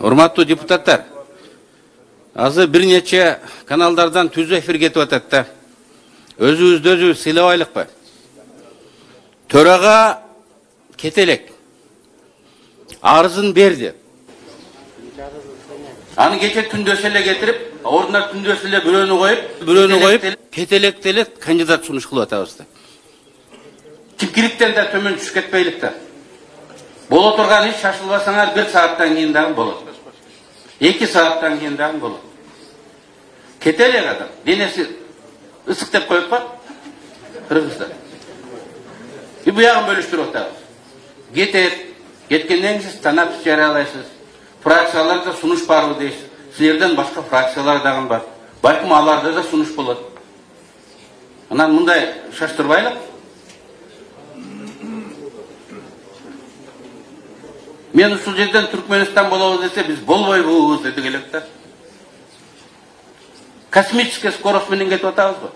Урматтуу депутаттар, азыр бир нече каналдардан түзүү эфир кетип атат да. Өзүбүздү өзүбүз сыйлабайлыкпы? Төрага кете элек. Арызын берди. Аны кече түндөс эле кетирип, ордуна түндөс эле бирөөнү коюп, кете элек деле кандидат сунуш кылып атабыз да. Типкиликтен да төмөн түшүп кетпейлик да. Боло турган иш шашылбасаңар 1 сааттан кийин дагы болот. 2 сааттан кийин дагы болот. Кете элек адам. Денеси ысык деп коет го. Кыргызда. Буягын бөлүштүрүп атабыз. Кетет. Кеткенден кийин сиз танап жарыялайсыз. Фракцияларда сунуш барбы дейсиз. Силерден башка фракциялар дагы бар. Балким аларда да сунуш болот. Анан мындай шаштырбайлык. Мен ушул жерден Түркменистан болобуз десе, биз болбойбуз дедик элек да. Космический скорость менен кетип атабызбы?